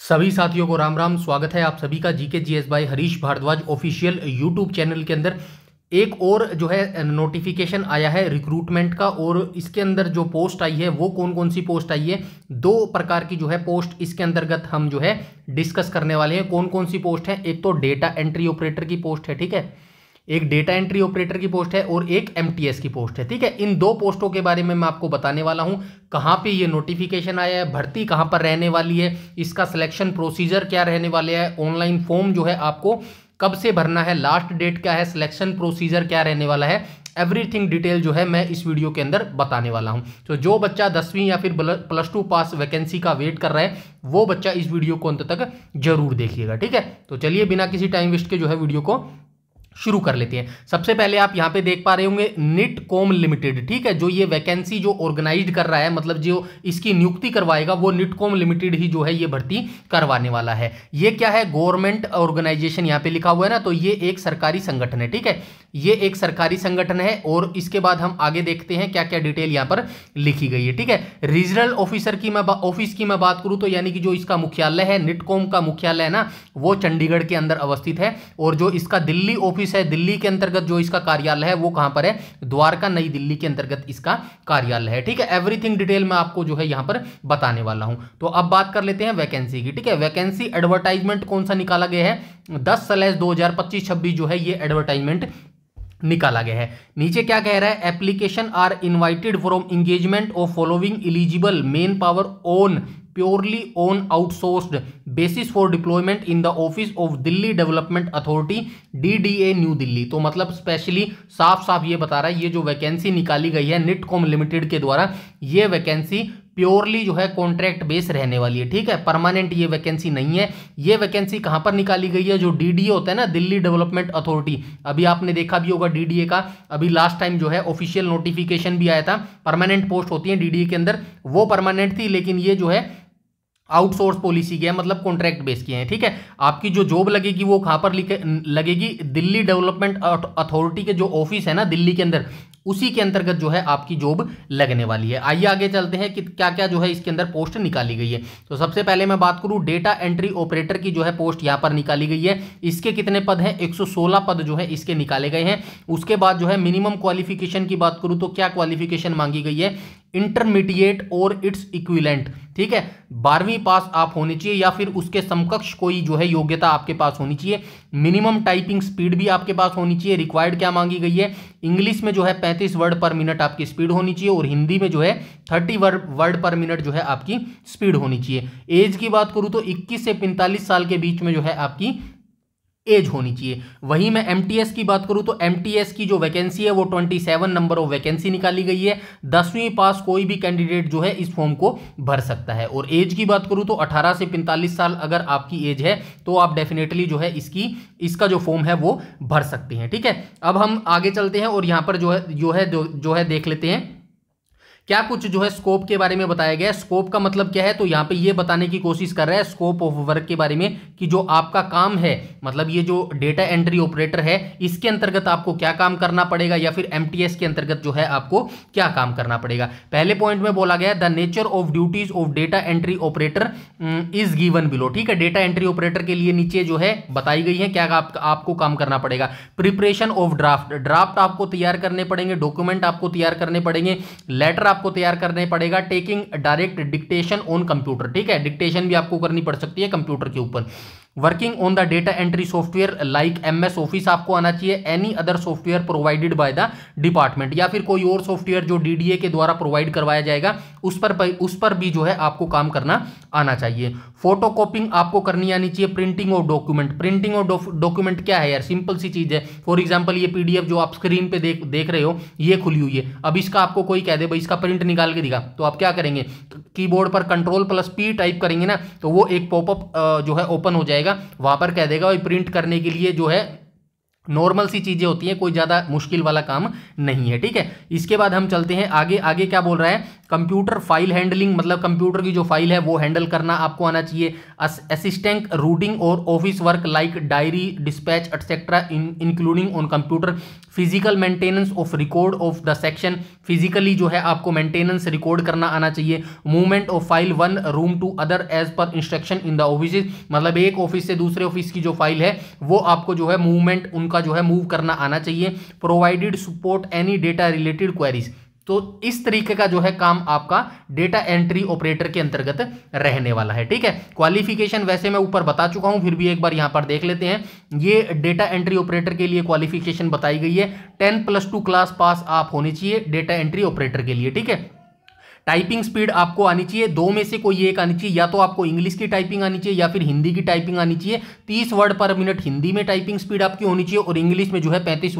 सभी साथियों को राम राम। स्वागत है आप सभी का GK GS by Harish Bhardwaj official YouTube channel के अंदर। एक और जो है नोटिफिकेशन आया है रिक्रूटमेंट का, और इसके अंदर जो पोस्ट आई है वो कौन कौन सी पोस्ट आई है, दो प्रकार की जो है पोस्ट इसके अंतर्गत हम जो है डिस्कस करने वाले हैं। कौन कौन सी पोस्ट है, एक तो डेटा एंट्री ऑपरेटर की पोस्ट है, ठीक है, एक डेटा एंट्री ऑपरेटर की पोस्ट है और एक एमटीएस की पोस्ट है, ठीक है। इन दो पोस्टों के बारे में मैं आपको बताने वाला हूं। कहां पे ये नोटिफिकेशन आया है, भर्ती कहां पर रहने वाली है, इसका सिलेक्शन प्रोसीजर क्या रहने वाले है, ऑनलाइन फॉर्म जो है आपको कब से भरना है, लास्ट डेट क्या है, सिलेक्शन प्रोसीजर क्या रहने वाला है, एवरीथिंग डिटेल जो है मैं इस वीडियो के अंदर बताने वाला हूं। तो जो बच्चा 10वीं या फिर +2 पास वैकेंसी का वेट कर रहा है वो बच्चा इस वीडियो को अंत तक जरूर देखिएगा, ठीक है। तो चलिए बिना किसी टाइम वेस्ट के जो है वीडियो को शुरू कर लेते हैं। सबसे पहले आप यहां पे देख पा रहे होंगे निटकॉम लिमिटेड, ठीक है, जो ये वैकेंसी जो ऑर्गेनाइज कर रहा है, मतलब जो इसकी नियुक्ति करवाएगा वो निटकॉम लिमिटेड ही जो है ये भर्ती करवाने वाला है। ये क्या है, गवर्नमेंट ऑर्गेनाइजेशन यहां पे लिखा हुआ है ना, तो ये एक सरकारी संगठन है, ठीक है, ये एक सरकारी संगठन है। और इसके बाद हम आगे देखते हैं क्या क्या डिटेल यहां पर लिखी गई है, ठीक है। रीजनल ऑफिसर की ऑफिस की मैं बात करूं तो यानी कि जो इसका मुख्यालय है, निटकॉम का मुख्यालय है ना, वो चंडीगढ़ के अंदर अवस्थित है। और जो इसका दिल्ली ऑफिस है, दिल्ली के अंतर्गत जो इसका कार्यालय है वो कहां पर है, द्वारका नई दिल्ली के अंतर्गत इसका कार्यालय है, ठीक है। एवरीथिंग डिटेल मैं आपको जो है यहां पर बताने वाला हूं। तो अब बात कर लेते हैं वैकेंसी की, ठीक है। वैकेंसी एडवर्टाइजमेंट कौन सा निकाला गया है, 10/2025-26 जो है ये एडवर्टाइजमेंट निकाला गया है। नीचे क्या कह रहा है, application are invited from engagement of following eligible manpower on purely on outsourced basis for deployment in the office of Delhi development authority DDA new Delhi. तो मतलब स्पेशली साफ साफ ये बता रहा है, ये जो वैकेंसी निकाली गई है निटकॉम लिमिटेड के द्वारा, ये वैकेंसी प्योरली जो है कॉन्ट्रैक्ट बेस रहने वाली है, ठीक है, परमानेंट ये वैकेंसी नहीं है। ये वैकेंसी कहां पर निकाली गई है, जो DDA होता है ना, दिल्ली डेवलपमेंट अथॉरिटी, अभी आपने देखा भी होगा DDA का, अभी लास्ट टाइम जो है ऑफिशियल नोटिफिकेशन भी आया था, परमानेंट पोस्ट होती है DDA के अंदर, वो परमानेंट थी, लेकिन ये जो है आउटसोर्स पॉलिसी की है, मतलब कॉन्ट्रैक्ट बेस की है, ठीक है। आपकी जो जॉब लगेगी वो कहां पर लगेगी, दिल्ली डेवलपमेंट अथॉरिटी के जो ऑफिस है ना दिल्ली के अंदर, उसी के अंतर्गत जो है आपकी जॉब लगने वाली है। आइए आगे चलते हैं कि क्या क्या जो है इसके अंदर पोस्ट निकाली गई है। तो सबसे पहले मैं बात करूं डेटा एंट्री ऑपरेटर की जो है पोस्ट यहां पर निकाली गई है। इसके कितने पद हैं, 116 पद जो है इसके निकाले गए हैं। उसके बाद जो है मिनिमम क्वालिफिकेशन की बात करूं तो क्या क्वालिफिकेशन मांगी गई है, इंटरमीडिएट और इट्स इक्विवेलेंट, ठीक है, 12वीं पास आप होनी चाहिए या फिर उसके समकक्ष कोई जो है योग्यता आपके पास होनी चाहिए। मिनिमम टाइपिंग स्पीड भी आपके पास होनी चाहिए। रिक्वायर्ड क्या मांगी गई है, इंग्लिश में जो है 35 वर्ड पर मिनट आपकी स्पीड होनी चाहिए, और हिंदी में जो है 30 वर्ड पर मिनट जो है आपकी स्पीड होनी चाहिए। एज की बात करूं तो 21 से 45 साल के बीच में जो है आपकी एज होनी चाहिए। वहीं मैं एमटीएस की बात करूं तो एमटीएस की जो वैकेंसी है वो 27 नंबर ऑफ वैकेंसी निकाली गई है। 10वीं पास कोई भी कैंडिडेट जो है इस फॉर्म को भर सकता है। और एज की बात करूं तो 18 से 45 साल अगर आपकी एज है तो आप डेफिनेटली जो है इसका जो फॉर्म है वो भर सकते हैं, ठीक है। अब हम आगे चलते हैं और यहां पर जो है देख लेते हैं क्या कुछ जो है स्कोप के बारे में बताया गया है। स्कोप का मतलब क्या है, तो यहाँ पे ये बताने की कोशिश कर रहा है स्कोप ऑफ वर्क के बारे में कि जो आपका काम है, मतलब ये जो डेटा एंट्री ऑपरेटर है इसके अंतर्गत आपको क्या काम करना पड़ेगा, या फिर एमटीएस के अंतर्गत जो है आपको क्या काम करना पड़ेगा। पहले पॉइंट में बोला गया the nature of duties of data entry operator is given below, ठीक है। डेटा एंट्री ऑपरेटर के लिए नीचे जो है बताई गई है क्या आपको काम करना पड़ेगा। प्रिपरेशन ऑफ ड्राफ्ट आपको तैयार करने पड़ेंगे, डॉक्यूमेंट आपको तैयार करने पड़ेंगे, लेटर आपको तैयार करने पड़ेगा, taking direct dictation on computer, ठीक है, डिक्टेशन भी आपको करनी पड़ सकती है कंप्यूटर के ऊपर। Working on the data entry software like MS office आपको आना चाहिए, any other software provided by the department, या फिर कोई और सॉफ्टवेयर जो DDA के द्वारा प्रोवाइड करवाया जाएगा उस पर भी जो है आपको काम करना आना चाहिए। फोटोकॉपिंग आपको करनी आनी चाहिए। प्रिंटिंग ऑफ डॉक्यूमेंट क्या है यार, सिंपल सी चीज है। फॉर एग्जांपल ये PDF जो आप स्क्रीन पे देख रहे हो ये खुली हुई है, अब इसका आपको कोई कह दे भाई इसका प्रिंट निकाल के दिखा, तो आप क्या करेंगे, कीबोर्ड पर Ctrl+P टाइप करेंगे ना, तो वो एक पॉपअप जो है ओपन हो जाएगा, वहां पर कह देगा भाई प्रिंट करने के लिए जो है नॉर्मल सी चीजें होती हैं, कोई ज्यादा मुश्किल वाला काम नहीं है, ठीक है। इसके बाद हम चलते हैं आगे। आगे क्या बोल रहा है, कंप्यूटर फाइल हैंडलिंग, मतलब कंप्यूटर की जो फाइल है वो हैंडल करना आपको आना चाहिए। असिस्टेंट रूटिंग और office work like diary, dispatch etcetera including on computer. Physical maintenance of record of the section, physically जो है आपको मेंटेनेंस रिकॉर्ड करना आना चाहिए। Movement of file one room to other as per instruction in the office, मतलब एक office से दूसरे ऑफिस की जो फाइल है वो आपको जो है मूवमेंट उनका जो है मूव करना आना चाहिए। Provided support any data related queries, तो इस तरीके का जो है काम आपका डेटा एंट्री ऑपरेटर के अंतर्गत रहने वाला है। ठीक है, क्वालिफिकेशन वैसे मैं ऊपर बता चुका हूं, फिर भी एक बार यहां पर देख लेते हैं। ये डेटा एंट्री ऑपरेटर के लिए क्वालिफिकेशन बताई गई है, 10+2 क्लास पास आप होने चाहिए डेटा एंट्री ऑपरेटर के लिए। ठीक है, टाइपिंग स्पीड आपको आनी चाहिए, दो में से कोई एक आनी चाहिए, या तो आपको इंग्लिश की टाइपिंग आनी चाहिए या फिर हिंदी की टाइपिंग आनी चाहिए। 30 वर्ड पर मिनट हिंदी में टाइपिंग स्पीड आपकी होनी चाहिए और इंग्लिश में जो है 35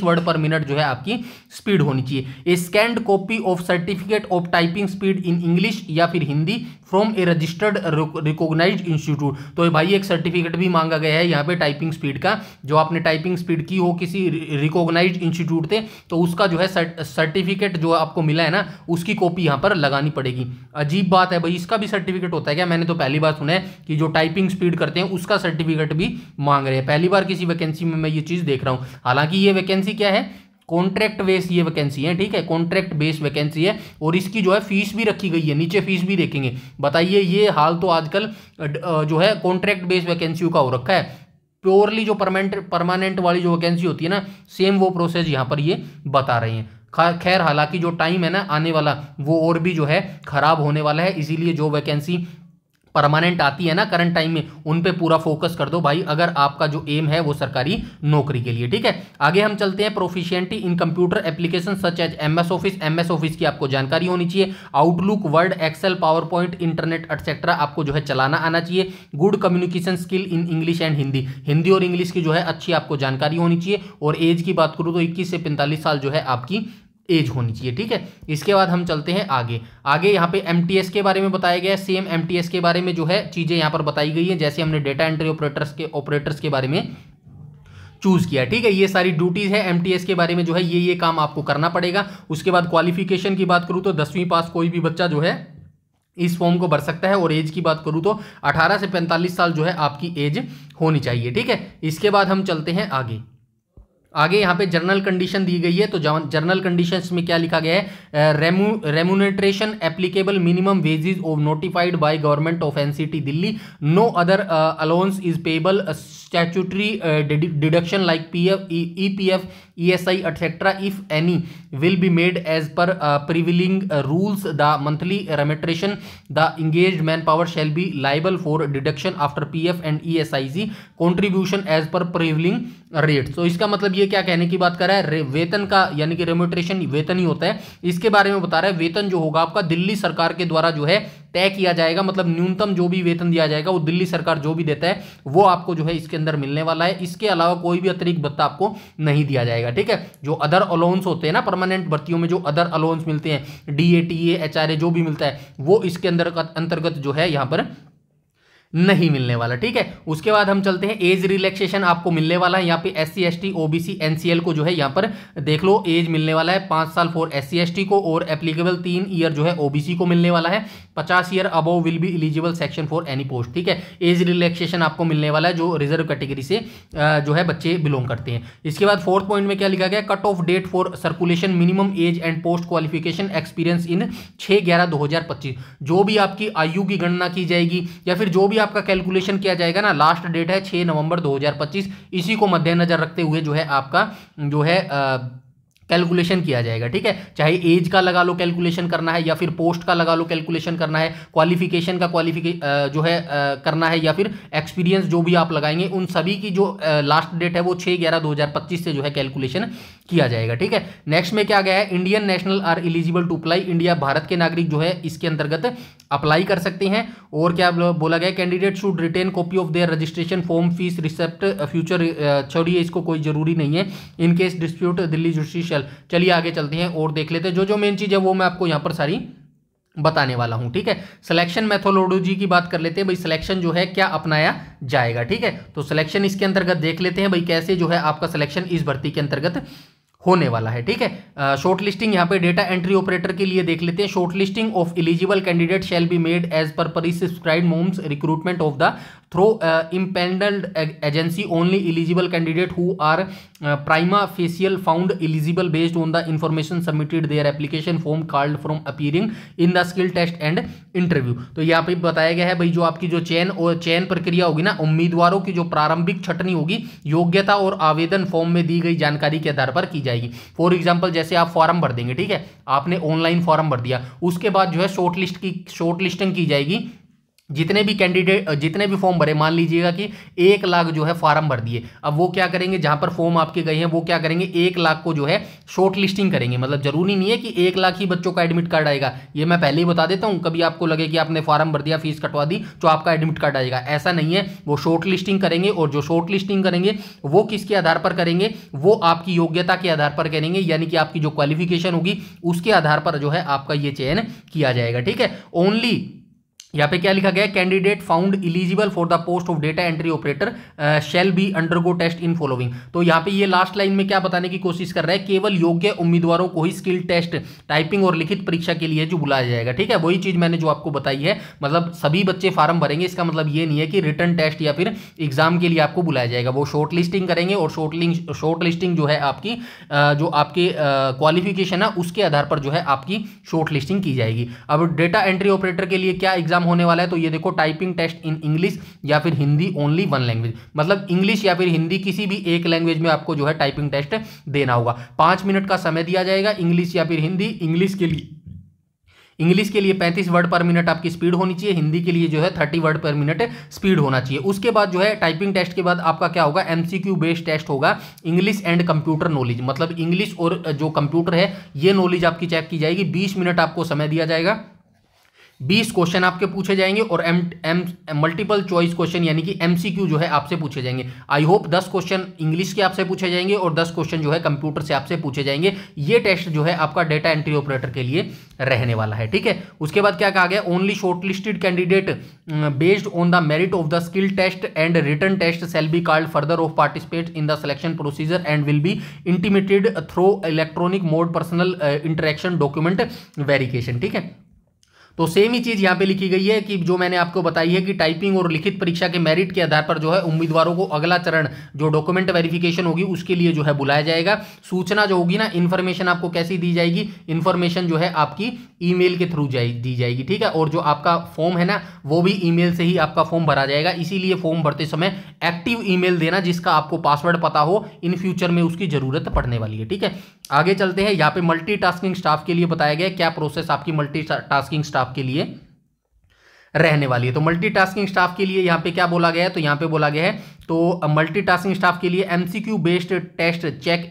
वर्ड पर मिनट जो है आपकी स्पीड होनी चाहिए। A scanned copy of certificate of typing speed in English या फिर Hindi from a registered recognised institute, तो भाई एक सर्टिफिकेट भी मांगा गया है यहाँ पे टाइपिंग स्पीड का, जो आपने टाइपिंग स्पीड की हो किसी रिकॉग्नाइज्ड इंस्टीट्यूट से, तो उसका जो है सर्टिफिकेट जो आपको मिला है ना उसकी कॉपी यहां पर लगानी पड़ेगी। अजीब बात है भाई, इसका भी सर्टिफिकेट होता है क्या? मैंने तो पहली बार सुना है कि जो टाइपिंग स्पीड करते हैं उसका सर्टिफिकेट भी मांग रहे हैं, पहली बार किसी वैकेंसी में मैं ये चीज देख रहा हूं। हालांकि ये वैकेंसी क्या है, कॉन्ट्रैक्ट बेस ये वैकेंसी है। ठीक है, कॉन्ट्रैक्ट बेस वैकेंसी है और इसकी जो है फीस भी रखी गई है, नीचे फीस भी देखेंगे। बताइए, ये हाल तो आजकल जो है कॉन्ट्रैक्ट बेस वैकेंसी का हो रखा है। प्योरली जो परमानेंट वाली जो वैकेंसी होती है ना, सेम वो प्रोसेस यहां पर ये बता रहे हैं। खैर, हालांकि जो टाइम है ना आने वाला वो और भी जो है खराब होने वाला है, इसीलिए जो वैकेंसी परमानेंट आती है ना करंट टाइम में, उन पे पूरा फोकस कर दो भाई, अगर आपका जो एम है वो सरकारी नौकरी के लिए। ठीक है, आगे हम चलते हैं। Proficiency in computer application such as MS Office, MS Office की आपको जानकारी होनी चाहिए। Outlook, Word, Excel, PowerPoint, internet etcetera आपको जो है चलाना आना चाहिए। Good communication skill in English and Hindi, Hindi और इंग्लिश की जो है अच्छी आपको जानकारी होनी चाहिए। और एज की बात करूँ तो 21 से 45 साल जो है आपकी एज होनी चाहिए। ठीक है, इसके बाद हम चलते हैं आगे यहाँ पे एमटीएस के बारे में बताया गया है। सेम एमटीएस के बारे में जो है चीजें यहाँ पर बताई गई है, जैसे हमने डेटा एंट्री ऑपरेटर्स के बारे में चूज किया। ठीक है, ये सारी ड्यूटीज है एमटीएस के बारे में, जो है ये काम आपको करना पड़ेगा। उसके बाद क्वालिफिकेशन की बात करूँ तो 10वीं पास कोई भी बच्चा जो है इस फॉर्म को भर सकता है। और एज की बात करूँ तो 18 से 45 साल जो है आपकी एज होनी चाहिए। ठीक है, इसके बाद हम चलते हैं आगे यहाँ पे जनरल कंडीशन दी गई है। तो जनरल कंडीशंस में क्या लिखा गया है, remuneration applicable minimum wages of notified by government of NCT Delhi, no other allowance is payable, statutory deduction like PF, EPF, ESI etcetera if any will be made as per prevailing rules. The monthly remuneration, the engaged manpower shall be liable for deduction after PF and ESIC contribution as per prevailing rate. तो इसका मतलब ये क्या कहने की बात कर रहा है, वेतन का यानी कि रेम्यूनरेशन वेतन ही होता है, इसके बारे में बता रहा है। वेतन जो होगा आपका दिल्ली सरकार के द्वारा जो है तय किया जाएगा, मतलब न्यूनतम जो भी वेतन दिया जाएगा वो दिल्ली सरकार जो भी देता है वो आपको जो है इसके अंदर मिलने वाला है। इसके अलावा कोई भी अतिरिक्त भत्ता आपको नहीं दिया जाएगा। ठीक है, जो अदर अलाउंस होते हैं ना परमानेंट भर्तियों में, जो अदर अलाउंस मिलते हैं, डीएटीए, एचआरए जो भी मिलता है वो इसके अंतर्गत जो है यहाँ पर नहीं मिलने वाला। ठीक है, उसके बाद हम चलते हैं एज रिलैक्सेशन आपको मिलने वाला है। यहाँ पे एससी, एसटी, ओबीसी, एनसीएल को जो है यहाँ पर देख लो एज मिलने वाला है 5 साल फॉर एससी एसटी को, और एप्लीकेबल 3 ईयर जो है ओबीसी को मिलने वाला है। 50 year above will be eligible section for any post. ठीक है, एज रिलैक्सेशन आपको मिलने वाला है जो रिजर्व कैटेगरी से जो है बच्चे बिलोंग करते हैं। इसके बाद 4th पॉइंट में क्या लिखा गया, cut off date for circulation minimum age and post qualification experience in 6/11/2025। जो भी आपकी आयु की गणना की जाएगी या फिर जो भी आपका कैलकुलेशन किया जाएगा ना, लास्ट डेट है 6 नवंबर 2025, इसी को मद्देनजर रखते हुए जो है आपका जो है कैलकुलेशन किया जाएगा। ठीक है, चाहे एज का लगा लो कैलकुलेशन करना है या फिर पोस्ट का लगा लो कैलकुलेशन करना है, क्वालिफिकेशन का जो है करना है, या फिर एक्सपीरियंस जो भी आप लगाएंगे, उन सभी की जो लास्ट डेट है वो 6/11/2025 से जो है कैलकुलेशन किया जाएगा। ठीक है, नेक्स्ट में क्या गया है, Indian national are eligible to apply, India Bharat के नागरिक जो है इसके अंतर्गत अप्लाई कर सकते हैं। और क्या बोला गया, candidate should retain copy of their registration form, fees receipt future, छोड़िए इसको कोई जरूरी नहीं है, in case dispute Delhi judicial. चलिए आगे चलते हैं और देख लेते हैं जो मेन चीज है वो मैं आपको यहाँ पर सारी बताने वाला हूं। ठीक है, सिलेक्शन मेथोडोलॉजी की बात कर लेते हैं भाई, सिलेक्शन जो है क्या अपनाया जाएगा। ठीक है, तो सिलेक्शन इसके अंतर्गत देख लेते हैं भाई कैसे जो है आपका सिलेक्शन इस भर्ती के अंतर्गत होने वाला है। ठीक है, शॉर्ट लिस्टिंग यहाँ पे डेटा एंट्री ऑपरेटर के लिए देख लेते हैं। Shortlisting of eligible candidate shall be made as per prescribed norms recruitment of the through empanelled agency only eligible candidate who are prima facie found eligible based on the information submitted their application form called from appearing in the skill test and interview. तो यहाँ पे बताया गया है भाई जो आपकी जो चयन प्रक्रिया होगी ना, उम्मीदवारों की जो प्रारंभिक छटनी होगी योग्यता और आवेदन फॉर्म में दी गई जानकारी के आधार पर की जाएगी। फॉर एग्जाम्पल जैसे आप फॉर्म भर देंगे, ठीक है, आपने ऑनलाइन फॉर्म भर दिया, उसके बाद जो है शॉर्ट लिस्टिंग की जाएगी। जितने भी कैंडिडेट जितने भी फॉर्म भरे, मान लीजिएगा कि 1 लाख जो है फॉर्म भर दिए, अब वो क्या करेंगे, जहां पर फॉर्म आपके गए हैं वो क्या करेंगे, 1 लाख को जो है शॉर्ट लिस्टिंग करेंगे। मतलब जरूरी नहीं है कि 1 लाख ही बच्चों का एडमिट कार्ड आएगा, ये मैं पहले ही बता देता हूं। कभी आपको लगे कि आपने फॉर्म भर दिया, फीस कटवा दी तो आपका एडमिट कार्ड आएगा, ऐसा नहीं है। वो शॉर्ट लिस्टिंग करेंगे, और जो शॉर्ट लिस्टिंग करेंगे वो किसके आधार पर करेंगे, वो आपकी योग्यता के आधार पर करेंगे, यानी कि आपकी जो क्वालिफिकेशन होगी उसके आधार पर जो है आपका ये चयन किया जाएगा। ठीक है, ओनली यहाँ पे क्या लिखा गया है, candidate found eligible for the post of data entry operator shall be undergo test in following. तो यहाँ पे ये लास्ट लाइन में क्या बताने की कोशिश कर रहा है, केवल योग्य उम्मीदवारों को ही स्किल टेस्ट, टाइपिंग और लिखित परीक्षा के लिए जो बुलाया जाएगा। ठीक है, वही चीज मैंने जो आपको बताई है, मतलब सभी बच्चे फॉर्म भरेंगे, इसका मतलब ये नहीं है कि रिटर्न टेस्ट या फिर एग्जाम के लिए आपको बुलाया जाएगा। वो शॉर्ट लिस्टिंग करेंगे, और शॉर्ट लिस्टिंग जो है आपकी जो आपके क्वालिफिकेशन है उसके आधार पर जो है आपकी शॉर्ट लिस्टिंग की जाएगी। अब डेटा एंट्री ऑपरेटर के लिए क्या एग्जाम होने वाला है, तो ये देखो, टाइपिंग टेस्ट इन इंग्लिश या फिर हिंदी ओनली 1 लैंग्वेज, मतलब इंग्लिश या फिर हिंदी किसी भी एक लैंग्वेज में आपको जो है टाइपिंग टेस्ट देना होगा। 5 मिनट का समय दिया जाएगा, इंग्लिश या फिर हिंदी। इंग्लिश के लिए 35 वर्ड पर मिनट आपकी स्पीड होनी चाहिए, हिंदी के लिए जो है 30 वर्ड पर मिनट स्पीड होना चाहिए। उसके बाद जो है टाइपिंग टेस्ट के बाद आपका क्या होगा, एमसीक्यू बेस्ड टेस्ट होगा, इंग्लिश एंड कंप्यूटर नॉलेज, मतलब इंग्लिश और जो कंप्यूटर है ये नॉलेज आपकी चेक की जाएगी। 20 मिनट आपको समय दिया जाएगा, 20 क्वेश्चन आपके पूछे जाएंगे, और मल्टीपल चॉइस क्वेश्चन यानी कि एमसीक्यू जो है आपसे पूछे जाएंगे। आई होप 10 क्वेश्चन इंग्लिश के आपसे पूछे जाएंगे और 10 क्वेश्चन जो है कंप्यूटर से आपसे पूछे जाएंगे। ये टेस्ट जो है आपका डेटा एंट्री ऑपरेटर के लिए रहने वाला है। ठीक है, उसके बाद क्या कहा गया, only shortlisted candidate based on the merit of the skill test and written test shall be called further of participate in the selection procedure and will be intimated through electronic mode personal interaction document verification. ठीक है, तो same ही चीज यहां पे लिखी गई है कि जो मैंने आपको बताई है कि टाइपिंग और लिखित परीक्षा के मेरिट के आधार पर जो है उम्मीदवारों को अगला चरण जो डॉक्यूमेंट वेरिफिकेशन होगी उसके लिए जो है बुलाया जाएगा। सूचना जो होगी ना, इन्फॉर्मेशन आपको कैसी दी जाएगी, इन्फॉर्मेशन जो है आपकी ईमेल के थ्रू दी जाएगी। ठीक है, और जो आपका फॉर्म है ना वो भी ईमेल से ही आपका फॉर्म भरा जाएगा, इसीलिए फॉर्म भरते समय एक्टिव ईमेल देना जिसका आपको पासवर्ड पता हो, इन फ्यूचर में उसकी जरूरत पड़ने वाली है। ठीक है, आगे चलते हैं। यहाँ पे मल्टीटास्किंग स्टाफ के लिए बताया गया क्या प्रोसेस आपकी मल्टीटास्किंग स्टाफ के लिए रहने वाली है। तो मल्टीटास्किंग स्टाफ के लिए यहाँ पे क्या बोला गया है, तो यहाँ पे बोला गया है तो मल्टीटास्किंग स्टाफ के लिए MCQ based test check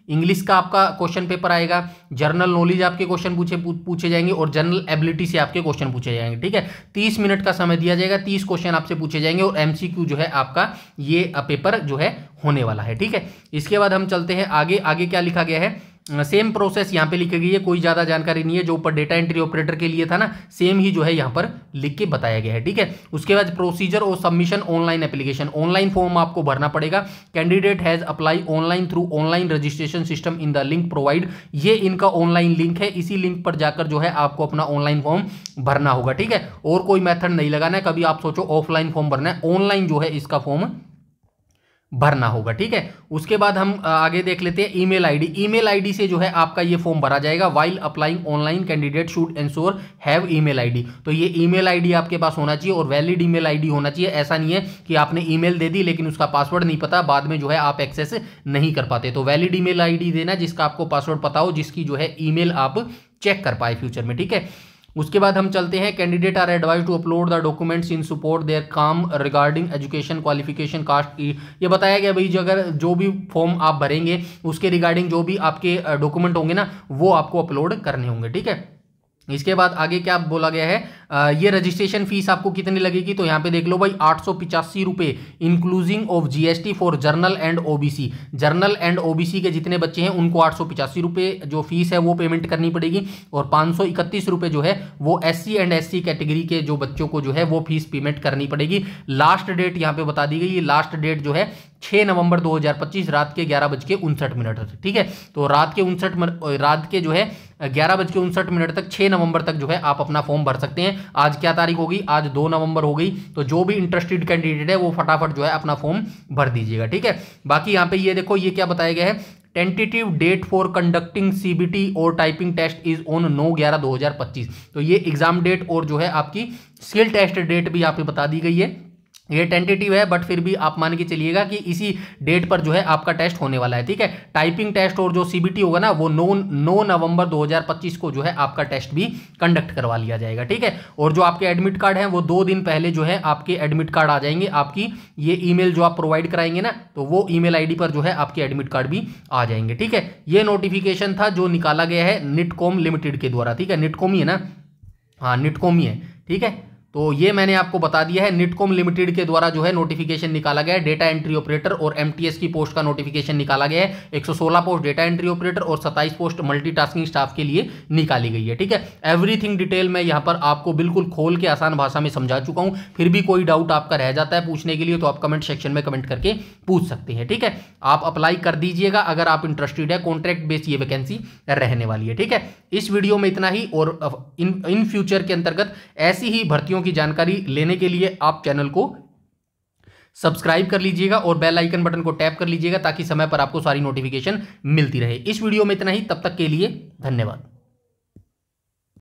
English का आपका क्वेश्चन पेपर आएगा, जनरल नॉलेज आपके क्वेश्चन पूछे जाएंगे, और जनरल एबिलिटी से आपके क्वेश्चन पूछे जाएंगे। ठीक है, 30 मिनट का समय दिया जाएगा, 30 क्वेश्चन आपसे पूछे जाएंगे, और एमसीक्यू जो है आपका ये पेपर जो है होने वाला है। ठीक है, इसके बाद हम चलते हैं आगे। आगे क्या लिखा गया है, सेम प्रोसेस यहाँ पे लिखी गई है, कोई ज्यादा जानकारी नहीं है, जो ऊपर डेटा एंट्री ऑपरेटर के लिए था ना सेम ही जो है यहाँ पर लिख के बताया गया है। ठीक है, उसके बाद प्रोसीजर और submission online application, online form आपको भरना पड़ेगा। Candidate has apply online through online registration system in the link provide, ये इनका ऑनलाइन लिंक है, इसी लिंक पर जाकर जो है आपको अपना ऑनलाइन फॉर्म भरना होगा। ठीक है, और कोई मेथड नहीं लगाना है, कभी आप सोचो ऑफलाइन फॉर्म भरना है, ऑनलाइन जो है इसका फॉर्म भरना होगा। ठीक है, उसके बाद हम आगे देख लेते हैं ईमेल आईडी। ईमेल आईडी से जो है आपका ये फॉर्म भरा जाएगा। While applying online candidate should ensure have email ID, तो ये ईमेल आईडी आपके पास होना चाहिए और वैलिड ईमेल आईडी होना चाहिए। ऐसा नहीं है कि आपने ईमेल दे दी लेकिन उसका पासवर्ड नहीं पता, बाद में जो है आप एक्सेस नहीं कर पाते। तो वैलिड ईमेल आईडी देना जिसका आपको पासवर्ड पता हो, जिसकी जो है ईमेल आप चेक कर पाए फ्यूचर में। ठीक है, उसके बाद हम चलते हैं candidate are advise to upload the documents in support their काम रिगार्डिंग एजुकेशन क्वालिफिकेशन कास्ट। ये बताया गया भाई, अगर जो भी फॉर्म आप भरेंगे उसके रिगार्डिंग जो भी आपके डॉक्यूमेंट होंगे ना वो आपको अपलोड करने होंगे। ठीक है, इसके बाद आगे क्या बोला गया है, ये रजिस्ट्रेशन फीस आपको कितनी लगेगी, तो यहाँ पे देख लो भाई 885 रुपये including of GST for journal and OBC. Journal and OBC के जितने बच्चे हैं उनको 885 रुपये जो फीस है वो पेमेंट करनी पड़ेगी, और 531 रुपये जो है वो एससी एंड एसटी कैटेगरी के जो बच्चों को जो है वो फीस पेमेंट करनी पड़ेगी। लास्ट डेट यहाँ पे बता दी गई, लास्ट डेट जो है 6 नवंबर 2025 रात के 11:59 तक। ठीक है, तो रात के जो है 11:59 तक 6 नवंबर तक जो है आप अपना फॉर्म भर सकते हैं। आज क्या तारीख होगी, आज 2 नवंबर हो गई, तो जो भी इंटरेस्टेड कैंडिडेट है वो फटाफट जो है अपना फॉर्म भर दीजिएगा। ठीक है, बाकी यहाँ पे ये देखो ये क्या बताया गया है, tentative date for conducting CBT और टाइपिंग टेस्ट इज ऑन 9/11/2025। तो ये एग्जाम डेट और जो है आपकी स्किल टेस्ट डेट भी यहाँ पे बता दी गई है। ये टेंटेटिव है बट फिर भी आप मान के चलिएगा कि इसी डेट पर जो है आपका टेस्ट होने वाला है। ठीक है, टाइपिंग टेस्ट और जो सीबीटी होगा ना वो 9 नवंबर 2025 को जो है आपका टेस्ट भी कंडक्ट करवा लिया जाएगा। ठीक है, और जो आपके एडमिट कार्ड हैं वो 2 दिन पहले जो है आपके एडमिट कार्ड आ जाएंगे। आपकी ये ईमेल जो आप प्रोवाइड कराएंगे ना, तो वो ईमेल आईडी पर जो है आपके एडमिट कार्ड भी आ जाएंगे। ठीक है, ये नोटिफिकेशन था जो निकाला गया है निटकॉम लिमिटेड के द्वारा। ठीक है, निटकॉम ही है ना, हाँ निटकॉम ही है। ठीक है, तो ये मैंने आपको बता दिया है, निटकॉम लिमिटेड के द्वारा जो है नोटिफिकेशन निकाला गया है। डेटा एंट्री ऑपरेटर और एमटीएस की पोस्ट का नोटिफिकेशन निकाला गया है। 116 पोस्ट डेटा एंट्री ऑपरेटर और 27 पोस्ट मल्टीटास्किंग स्टाफ के लिए निकाली गई है। ठीक है, एवरीथिंग डिटेल मैं यहाँ पर आपको बिल्कुल खोल के आसान भाषा में समझा चुका हूँ। फिर भी कोई डाउट आपका रह जाता है पूछने के लिए तो आप कमेंट सेक्शन में कमेंट करके पूछ सकते हैं। ठीक है, आप अप्लाई कर दीजिएगा अगर आप इंटरेस्टेड है। कॉन्ट्रैक्ट बेस्ड ये वैकेंसी रहने वाली है। ठीक है, इस वीडियो में इतना ही, और इन फ्यूचर के अंतर्गत ऐसी ही भर्तियों की जानकारी लेने के लिए आप चैनल को सब्सक्राइब कर लीजिएगा और बेल आइकन बटन को टैप कर लीजिएगा ताकि समय पर आपको सारी नोटिफिकेशन मिलती रहे। इस वीडियो में इतना ही, तब तक के लिए धन्यवाद।